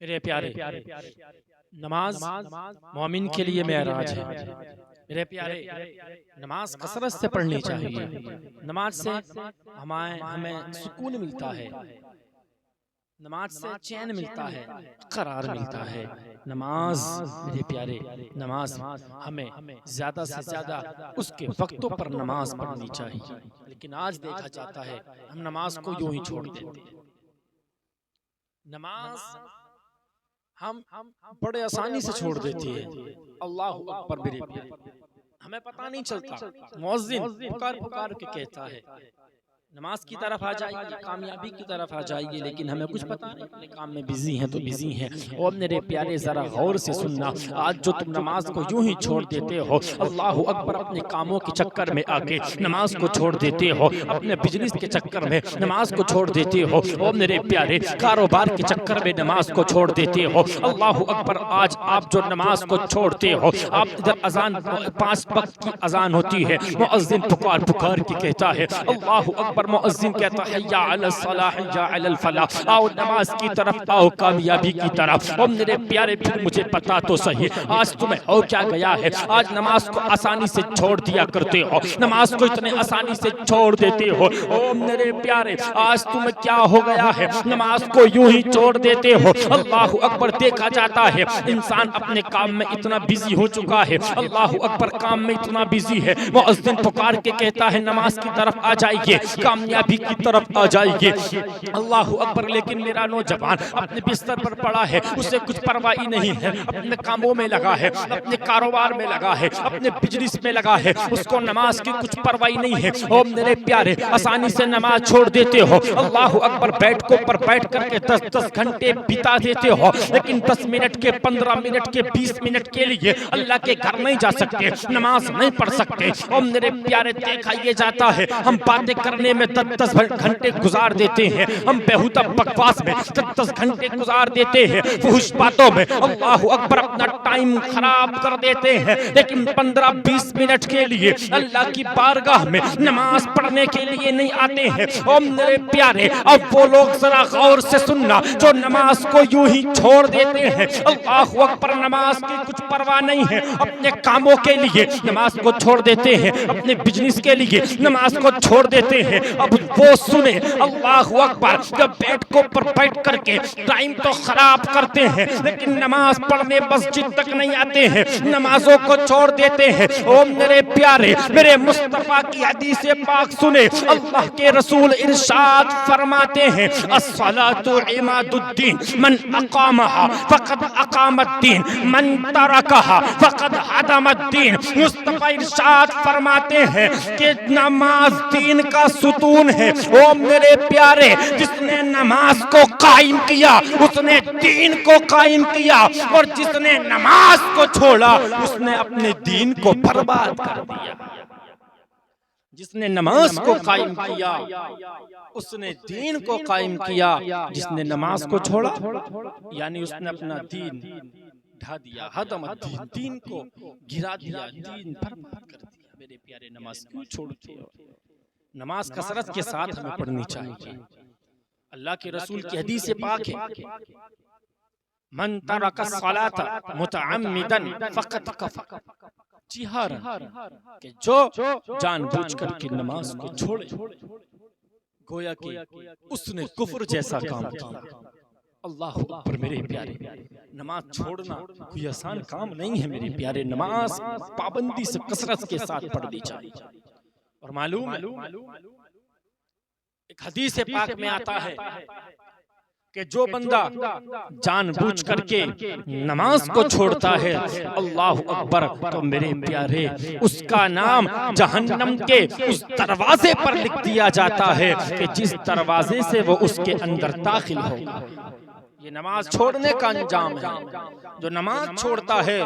میرے پیارے، نماز مومن کے لیے معراج ہے۔ میرے پیارے، نماز کثرت سے پڑھنی چاہیے۔ نماز سے ہمیں سکون ملتا ہے، نماز سے چین ملتا ہے، قرار ملتا ہے۔ نماز میرے پیارے، نماز ہمیں زیادہ سے زیادہ اس کے وقتوں پر نماز پڑھنی چاہیے، لیکن آج دیکھا جاتا ہے ہم نماز کو یوں ہی چھوڑ دیتے ہیں۔ نماز ہم بڑے آسانی سے چھوڑ دیتے ہیں۔ اللہ اکبر میرے پیارے، ہمیں پتہ نہیں چلتا، مؤذن پکار پکار کے کہتا ہے نماز کی طرف آ جائیے، کامیابی کی طرف آ جائیے، لیکن ہمیں کچھ پتہ نہیں، اپنے کام میں بزی ہیں تو بزی ہیں۔ اور میرے پیارے ذرا غور سے سننا، آج جو تم نماز کو یوں ہی چھوڑ دیتے ہو، اللہ اکبر، اپنے کاموں کے چکر میں آ کے نماز کو چھوڑ دیتے ہو، اپنے بزنس کے چکر میں نماز کو چھوڑ دیتے ہو، اور میرے پیارے کاروبار کے چکر میں نماز کو چھوڑ دیتے ہو۔ اللہ اکبر، آج آپ جو نماز کو چھوڑتے ہو، آپ ادھر اذان 5 وقت کی اذان ہوتی ہے، مؤذن پکار پکار کے کہتا ہے اللہ اکبر، مؤذن کہتا ہے یا علی الصلاح یا علی الفلاح، آؤ نماز کی طرف، آؤ کامیابی کی طرف۔ اور میرے پیارے پھر مجھے پتا تو صحیح، آج تمہیں ہو کیا گیا ہے؟ آج نماز کو آسانی سے چھوڑ دیا کرتے ہو، نماز کو اتنے آسانی سے چھوڑ دیتے ہو۔ او میرے پیارے، آج تمہیں کیا ہو گیا ہے؟ نماز کو یوں ہی چھوڑ دیتے ہو۔ اللہ اکبر، دیکھا جاتا ہے انسان اپنے کام میں اتنا بزی ہو چکا ہے، اللہ اکبر، کام میں اتنا بزی ہے، مؤذن پکار کے کہتا ہے نماز کی طرف آ جائیے، کامیابی کی طرف آ جائیے، اللہ اکبر، لیکن میرا نوجوان اپنے بستر پر پڑا ہے، اسے کچھ پرواہی نہیں ہے، اپنے کاموں میں لگا ہے، اپنے کاروبار میں لگا ہے، اپنے بزنس میں لگا ہے، اس کو نماز کی کچھ پرواہی نہیں ہے۔ او میرے پیارے، آسانی سے نماز چھوڑ دیتے ہو، اللہ اکبر، بیٹھ پر بیٹھ کر کے 10 گھنٹے بتا دیتے ہو، لیکن 10 منٹ کے، 15 منٹ کے، 20 منٹ کے لیے اللہ کے گھر نہیں جا سکتے، نماز نہیں پڑھ سکتے۔ او میرے پیارے، دیکھا یہ جاتا ہے ہم باتیں کرنے میں 10 گھنٹے گزار دیتے ہیں، ہم بیہودہ بکواس میں 10 گھنٹے گزار دیتے ہیں، فحش باتوں میں اللہ اکبر اپنا ٹائم خراب کر دیتے ہیں، لیکن 15-20 منٹ کے لیے اللہ کی بارگاہ میں نماز پڑھنے کے لیے نہیں آتے ہیں۔ او میرے پیارے، اب وہ لوگ ذرا غور سے سننا جو نماز کو یوں ہی چھوڑ دیتے ہیں، اللہ اکبر، نماز کی کچھ پرواہ نہیں ہے، اپنے کاموں کے لیے نماز کو چھوڑ دیتے ہیں، اپنے بزنس کے لیے نماز کو چھوڑ دیتے ہیں۔ اب وہ سنے اللہ اکبر، جب بیٹھ کر کے ٹائم تو خراب کرتے ہیں، لیکن نماز پڑھنے مسجد تک نہیں آتے ہیں، نمازوں کو چھوڑ دیتے ہیں۔ او میرے پیارے، میرے مصطفیٰ کی حدیث پاک سنے، اللہ کے رسول ارشاد فرماتے ہیں الصلاۃ عماد الدین، من اقامها فقد اقام الدین، من ترکها فقد هدم الدین۔ مصطفیٰ ارشاد فرماتے ہیں کہ نماز دین کا ستون ہے۔ او میرے پیارے، جس نے نماز کو قائم کیا اس نے دین کو قائم کیا، اور جس نے نماز کو چھوڑا اس نے اپنے دین کو برباد کر دیا۔ جس نے نماز کو قائم کیا اس نے دین کو قائم کیا، جس نے نماز کو چھوڑا یعنی اس نے اپنا دین ڈھا دیا، ہدم الدین، دین کو گرا دیا، دین برباد کر دیا۔ میرے پیارے، نماز کیوں چھوڑتے ہو؟ نماز کثرت کے ساتھ ہمیں پڑھنی چاہیے۔ اللہ کے رسول کی حدیث پاک ہے من ترک الصلاۃ متعمدا فقد کفر، جی ہاں، کہ جو جان بوجھ کر کے نماز کو چھوڑے گویا کہ اس نے کفر جیسا کام کیا۔ اللہ اکبر میرے پیارے، نماز چھوڑنا کوئی آسان کام نہیں ہے میرے پیارے، نماز پابندی سے کثرت کے ساتھ پڑھنی چاہیے۔ اور معلوم ہے ایک حدیث پاک میں آتا ہے کہ جو بندہ جان بوجھ کر کے نماز کو چھوڑتا ہے، اللہ اکبر، تو میرے پیارے اس کا نام جہنم کے اس دروازے پر لکھ دیا جاتا ہے کہ جس دروازے سے وہ اس کے اندر داخل ہوگا۔ یہ نماز چھوڑنے کا انجام ہے۔ جو نماز چھوڑتا ہے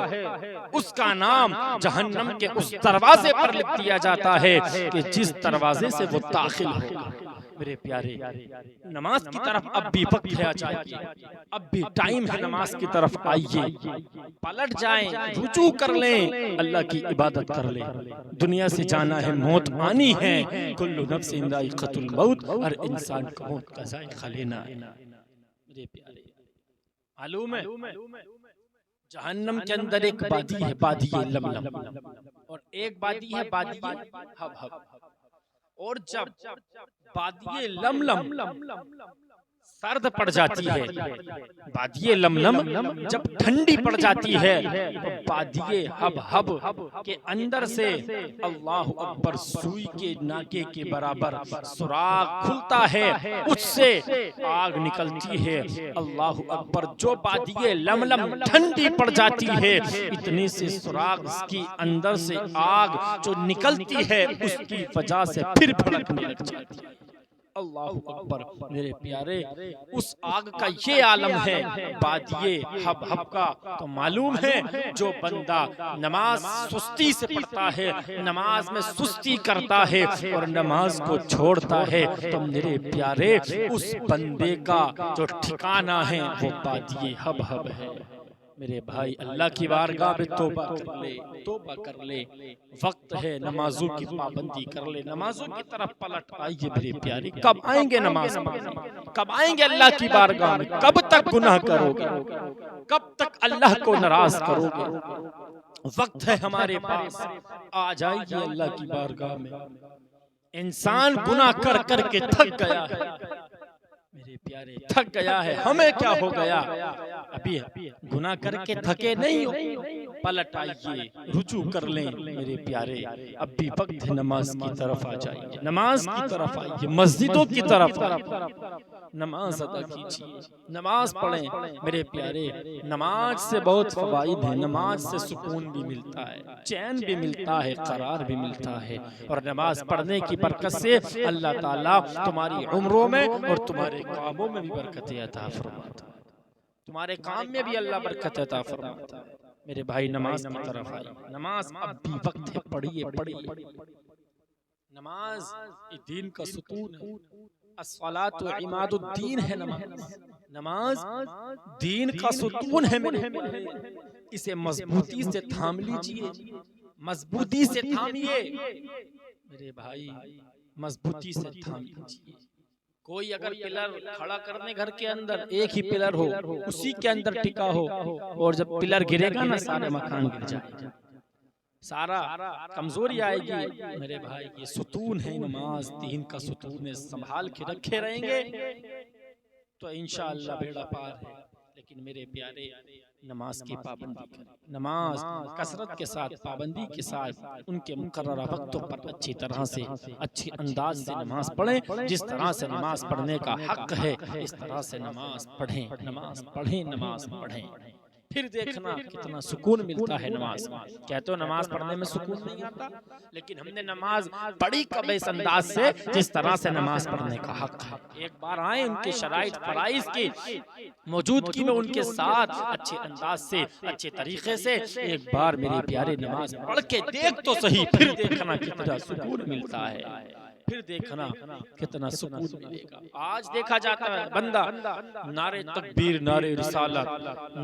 اس کا نام جہنم کے اس دروازے پر لکھ دیا جاتا ہے کہ جس دروازے سے وہ داخل ہوگا۔ میرے پیارے، نماز کی طرف اب بھی وقت ہے، آجائیے، اب بھی ٹائم ہے، نماز کی طرف آئیے، پلٹ جائیں، رجوع کر لیں، اللہ کی عبادت کر لیں۔ دنیا سے جانا ہے، موت آنی ہے، کل نفس ذائقۃ الموت، ہر انسان کو موت کا ذائقہ لینا ہے۔ میرے پیارے، معلوم ہے جہنم کے اندر ایک وادی ہے وادی لملم، اور ایک وادی ہے وادی ہب ہب، اور جب وادی لملم سرد پڑ جاتی ہے، وادی لملم جب ٹھنڈی پڑ جاتی ہے، تو وادی ہب ہب کے اندر سے اللہ اکبر سوئی کے ناکے کے برابر سوراخ کھلتا ہے، اس سے آگ نکلتی ہے۔ اللہ اکبر، جو وادی لملم ٹھنڈی پڑ جاتی ہے، اتنی سے سوراخ کی اندر سے آگ جو نکلتی ہے اس کی وجہ سے پھر بھڑکنے لگ جاتی ہے۔ اللہ اکبر، میرے پیارے، اس آگ کا یہ عالم ہے وادی ہب ہب کا۔ تو معلوم ہے جو بندہ نماز سستی سے پڑھتا ہے، نماز میں سستی کرتا ہے اور نماز کو چھوڑتا ہے، تو میرے پیارے اس بندے کا جو ٹھکانہ ہے وہ وادی ہب ہب ہے۔ میرے بھائی، اللہ کی بارگاہ میں توبہ کر لے، توبہ کر لے، وقت ہے نمازوں کی پابندی کر لے، نمازوں کی طرف پلٹ آئیے میرے پیارے۔ کب آئیں گے نماز پڑھنے؟ کب آئیں گے اللہ کی بارگاہ میں؟ کب تک گناہ کرو گے؟ کب تک اللہ کو ناراض کرو گے؟ وقت ہے ہمارے پاس، آ جائیے اللہ کی بارگاہ میں۔ انسان گناہ کر کر کے تھک گیا ہے میرے پیارے، تھک گیا ہے۔ ہمیں کیا ہو گیا؟ ابھی گناہ کر کے تھکے نہیں ہو، پلٹ آئیے، رجوع کر لیں میرے پیارے۔ اب بھی وقت ہے نماز کی طرف آ جائیے، نماز کی طرف آئیے، مسجدوں کی طرف آئیے، نماز ادا کیجیے، نماز پڑھیں میرے پیارے۔ نماز سے بہت فوائد ہیں، نماز سے سکون بھی ملتا ہے، چین بھی ملتا ہے، قرار بھی ملتا ہے، اور نماز پڑھنے کی برکت سے اللہ تعالیٰ تمہاری عمروں میں اور تمہارے کاموں میں بھی برکت عطا فرماتا ہے، تمہارے کام میں بھی اللہ برکت عطا فرماتا ہے۔ میرے بھائی، نماز کی طرف آئیے، نماز اب بھی وقت ہے، پڑھیے پڑھیے۔ نماز دین کا ستون ہے، الصلاۃ عماد الدین ہے نماز، نماز دین کا ستون ہے میرے پیارے۔ اسے مضبوطی سے تھام لیجئے، مضبوطی سے تھامیے میرے بھائی، مضبوطی سے تھام لیجئے۔ کوئی اگر پلر کھڑا کرنے گھر کے اندر ایک ہی پلر ہو، اسی کے اندر ٹکا ہو، اور جب پلر گرے گا نا سارے مکان گر جائے گا، سارا کمزوری آئے گی میرے بھائی۔ یہ ستون ہے نماز، دین کا ستون ہے، سنبھال کے رکھے رہیں گے تو انشاءاللہ بیڑا پار ہے۔ لیکن میرے پیارے، نماز کی پابندی کریں، نماز کثرت کے ساتھ، پابندی کے ساتھ، ان کے مقررہ وقتوں پر اچھی طرح سے، اچھی انداز سے نماز پڑھیں۔ جس طرح سے نماز پڑھنے کا حق ہے اس طرح سے نماز پڑھیں، نماز پڑھیں، نماز پڑھیں، پھر دیکھنا کتنا سکون ملتا ہے نماز۔ کہتے ہو نماز پڑھنے میں سکون نہیں آتا، لیکن ہم نے نماز پڑھی کب اس انداز سے جس طرح سے نماز پڑھنے کا حق ہے۔ ایک بار آئیں ان کے شرائط فرائض کی موجودگی میں، ان کے ساتھ اچھے انداز سے، اچھے طریقے سے ایک بار میرے پیارے نماز پڑھ کے دیکھ تو صحیح، پھر دیکھنا کتنا سکون ملتا ہے، پھر دیکھنا کتنا سکون ملے گا۔ آج دیکھا جاتا ہے بندہ نعرے تکبیر، نعرے رسالت،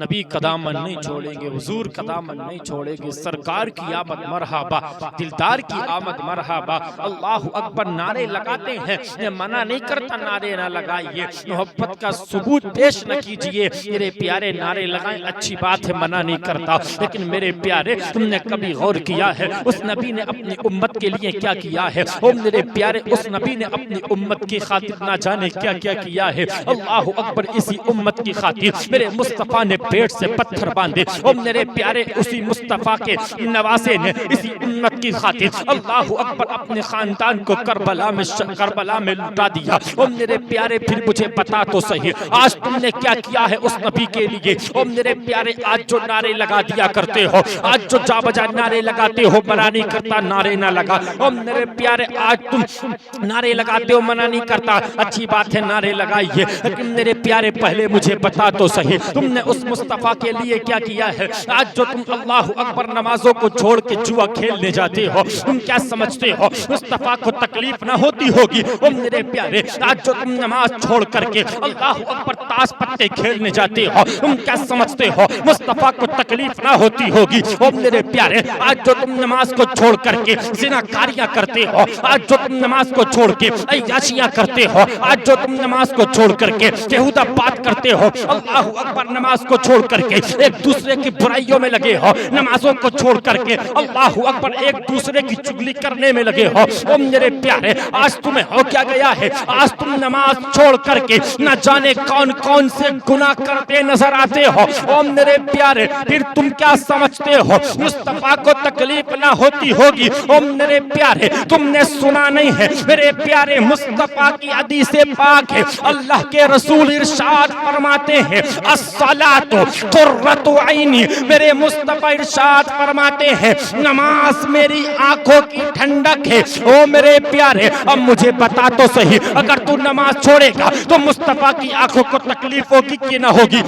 نبی کا دامن نہیں چھوڑیں گے، حضور کا دامن نہیں چھوڑیں گے، سرکار کی آمد مرحبا، دلدار کی آمد مرحبا، اللہ اکبر نعرے لگاتے ہیں۔ یہ منع نہیں کرتا نعرے نہ لگائیے، محبت کا ثبوت پیش نہ کیجئے میرے پیارے، نعرے لگائیں اچھی بات ہے، منع نہیں کرتا، لیکن میرے پیارے تم نے کبھی غور کیا ہے اس نبی نے اپنی امت کے لیے کیا کیا ہے؟ او میرے پیارے، اس نبی نے اپنی امت کی خاطر نہ جانے کیا کیا کیا ہے۔ اللہ اکبر، اسی امت کی خاطر میرے مصطفیٰ نے پیٹ سے پتھر باندھے، او میرے پیارے اسی مصطفیٰ کے نواسے نے اسی امت کی خاطر اللہ اکبر اپنے خاندان کو کربلا میں لٹا دیا۔ او میرے پیارے، پھر مجھے بتا تو صحیح آج تم نے کیا کیا ہے اس نبی کے لیے؟ او میرے پیارے، آج جو نعرے لگا دیا کرتے ہو، آج جو جا بجا نعرے لگاتے ہو، منع نہیں کرتا نعرے نہ لگا۔ او میرے پیارے، آج تم نعرے لگاتے ہو، منع نہیں کرتا، اچھی بات ہے نعرے لگائیے، لیکن میرے پیارے پہلے مجھے بتا تو صحیح تم نے اس مصطفیٰ کے لیے کیا کیا ہے؟ آج جو تم اللہ اکبر نمازوں کو چھوڑ کے جوا کھیلنے جاتے ہو، تم کیا سمجھتے ہو مصطفیٰ کو تکلیف نہ ہوتی ہوگی؟ او میرے پیارے، آج جو تم نماز چھوڑ کر کے اللہ اکبر تاش پتے کھیلنے جاتے ہو، تم کیا سمجھتے ہو مصطفیٰ کو تکلیف نہ ہوتی ہوگی؟ او میرے پیارے، آج جو تم نماز کو چھوڑ کر کے زنا کاریاں کرتے ہو، آج جو تم نماز کو چھوڑ کے عیاشیاں کرتے ہو، آج جو تم نماز کو چھوڑ کر کے بیہودہ بات کرتے ہو، اللہ اکبر، نماز کو چھوڑ کر کے ایک دوسرے کی برائیوں میں لگے ہو، نمازوں کو چھوڑ کر کے اللہ اکبر ایک دوسرے کی چگلی کرنے میں لگے ہو، او میرے پیارے آج تمہیں ہو کیا گیا ہے؟ آج تم نماز چھوڑ کر کے نہ جانے کون کون سے گناہ کرتے نظر آتے ہو، او میرے پیارے پھر تم کیا سمجھتے ہو مصطفیٰ کو تکلیف نہ ہوتی ہوگی؟ او میرے پیارے تم نے سنا نہیں ہے میرے پیارے مصطفیٰ کی حدیث پاک ہے، اللہ کے رسول ارشاد فرماتے ہیں الصلاۃ قرۃ عینی، میرے مصطفیٰ ارشاد فرماتے ہیں نماز میری آنکھوں کی ٹھنڈک ہے۔ او میرے پیارے اب مجھے بتا تو صحیح، اگر تو نماز چھوڑے گا تو مصطفیٰ کی آنکھوں کو تکلیف ہوگی کہ نہ ہوگی؟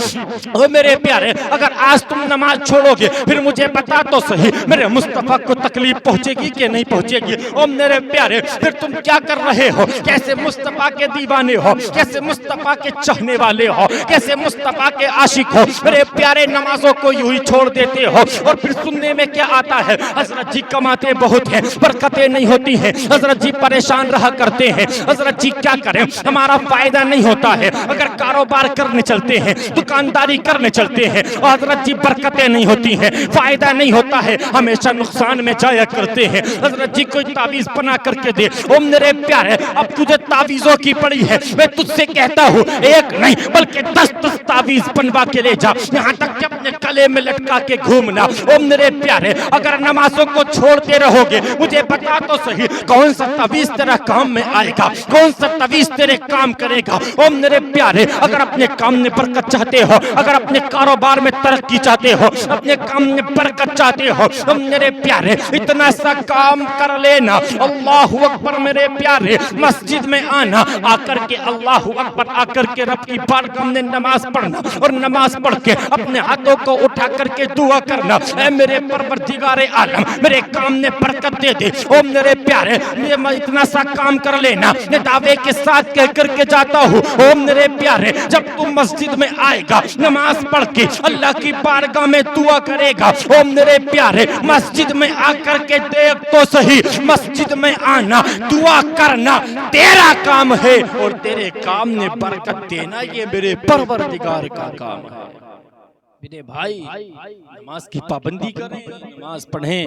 او میرے پیارے اگر آج تم نماز چھوڑو گے پھر مجھے بتا تو صحیح میرے مصطفیٰ کو تکلیف پہنچے گی کہ نہیں پہنچے گی؟ او میرے پیارے پھر تم کیا کر رہے ہو؟ کیسے مصطفیٰ کے دیوانے ہو، کیسے مصطفیٰ کے چاہنے والے ہو، کیسے مصطفیٰ کے عاشق ہو، میرے پیارے نمازوں کو یوں ہی چھوڑ دیتے ہو۔ اور پھر سننے میں کیا آتا ہے؟ حضرت جی کماتے بہت ہیں، برکتیں نہیں ہوتی ہیں، حضرت جی پریشان رہا کرتے ہیں، حضرت جی کیا کریں ہمارا فائدہ نہیں ہوتا ہے، اگر کاروبار کرنے چلتے ہیں، دکانداری کرنے چلتے ہیں، اور حضرت جی برکتیں نہیں ہوتی ہیں، فائدہ نہیں ہوتا ہے، ہمیشہ نقصان میں جایا کرتے ہیں۔ حضرت جی کوئی تعویذ بنا کر کے دے، او میرے پیارے اب تجھے تعویذوں کی پڑی ہے، میں تجھ سے کہتا ہوں ایک نہیں بلکہ 10 تعویذ بنوا کے لے جا، یہاں تک کہ اپنے گلے میں لٹکا کے گھومنا۔ او میرے پیارے اگر نمازوں کو چھوڑتے رہو گے مجھے بتا تو صحیح کون سا تعویذ تیرا کام میں آئے گا، کون سا تعویذ تیرے کام کرے گا؟ او میرے پیارے اگر اپنے کام میں برکت چاہتے ہو، اگر اپنے کاروبار میں ترقی چاہتے ہو، اپنے کام میں برکت چاہتے ہو، تو میرے پیارے اتنا سا کام کر لینا، اللہ اکبر، میرے پیارے مسجد میں آنا، آ کر کے اللہ اکبر آ کر کے رب کی بارگاہ میں نماز پڑھنا، اور نماز پڑھ کے اپنے ہاتھوں کو اٹھا کر کے دعا کرنا، اے میرے پروردگار عالم میرے کام میں برکت دے دے۔ او میرے پیارے اتنا سا کام کر لینا، میں دعوے کے ساتھ کہہ کر کے جاتا ہوں، او میرے پیارے جب تم مسجد میں آئے گا نماز پڑھ کے اللہ کی بارگاہ میں دعا کرے گا، او میرے پیارے مسجد میں آ کر کے دیکھ تو صحیح مسجد میں آنا دعا کرنا تیرا کام ہے، اور تیرے کام نے برکت دینا یہ میرے پروردگار کا کام ہے۔ میرے بھائی نماز کی پابندی کریں، نماز پڑھیں،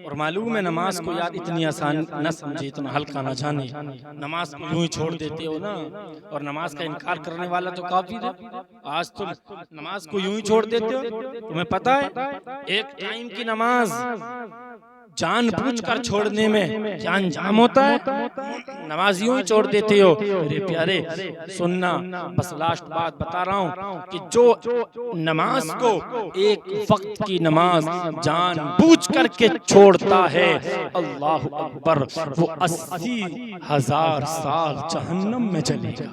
اور معلوم ہے نماز کو یار اتنی آسان نہ سمجھے، اتنا ہلکا نہ جانے، نماز کو یوں ہی چھوڑ دیتے ہو نا، اور نماز کا انکار کرنے والا تو کافر ہے۔ آج تم نماز کو یوں ہی چھوڑ دیتے ہو، تمہیں پتا ہے ایک ٹائم کی نماز جان بوجھ کر چھوڑنے میں کیا انجام ہوتا ہے؟ نماز یوں ہی چھوڑ دیتے ہو۔ میرے پیارے سننا، بس لاسٹ بات بتا رہا ہوں کہ جو نماز کو ایک وقت کی نماز جان بوجھ کر کے چھوڑتا ہے اللہ اکبر وہ 80,000 سال جہنم میں جلے گا۔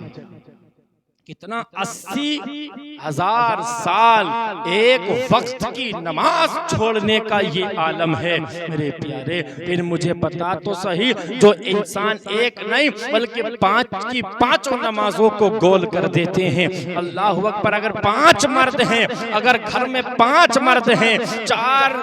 کتنا 80,000 سال ایک وقت کی نماز چھوڑنے کا یہ عالم ہے میرے پیارے۔ پھر مجھے بتا تو صحیح جو انسان ایک نہیں بلکہ 5 کی 5 نمازوں کو گول کر دیتے ہیں، اللہ اکبر، اگر 5 مرد ہیں، اگر گھر میں 5 مرد ہیں، 4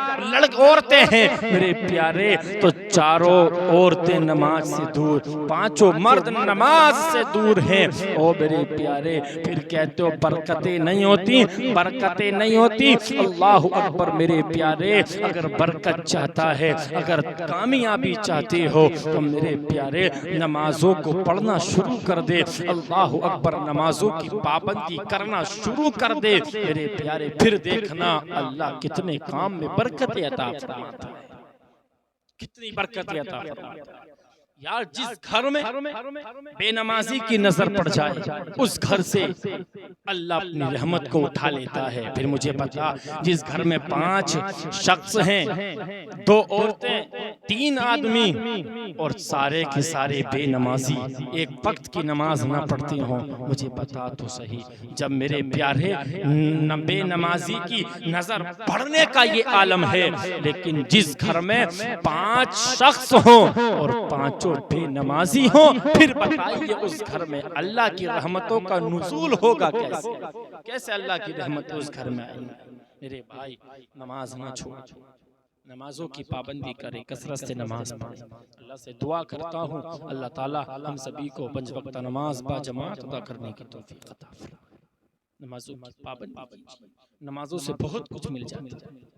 عورتیں ہیں میرے پیارے، تو 4 عورتیں نماز سے دور، 5 مرد نماز سے دور ہیں۔ او میرے پیارے پھر کہتے ہو برکتیں نہیں ہوتی، برکتیں نہیں ہوتی، اللہ اکبر میرے پیارے اگر برکت چاہتا ہے، اگر کامیابی چاہتے ہو تو میرے پیارے نمازوں کو پڑھنا شروع کر دے، اللہ اکبر نمازوں کی پابندی کرنا شروع کر دے میرے پیارے، پھر دیکھنا اللہ کتنے کام میں برکتیں عطا فرماتا ہے، کتنی برکتیں عطا فرماتا ہے۔ یار جس گھر میں بے نمازی کی نظر پڑ جائے اس گھر سے اللہ اپنی رحمت کو اٹھا لیتا ہے۔ پھر مجھے بتا جس گھر میں 5 شخص ہیں، 2 عورتیں 3 آدمی اور سارے کے سارے بے نمازی، ایک وقت کی نماز نہ پڑھتے ہوں، مجھے بتا تو صحیح جب میرے پیارے بے نمازی کی نظر پڑھنے کا یہ عالم ہے، لیکن جس گھر میں 5 شخص ہوں اور 5 بے نمازی ہوں، پھر بتائیے اس گھر میں اللہ کی رحمتوں کا نزول ہوگا کیسے؟ کیسے اللہ کی رحمت اس گھر میں آئیں گی؟ میرے بھائی نماز نہ چھوڑ، نمازوں کی پابندی کریں، کثرت سے نماز پڑھیں۔ اللہ سے دعا کرتا ہوں اللہ تعالی ہم سبھی کو 5 وقت نماز با جماعت ادا کرنے کی توفیق عطا فرمائے۔ نمازوں کی پابندی کیجیے، نمازوں سے بہت کچھ مل جاتا ہے۔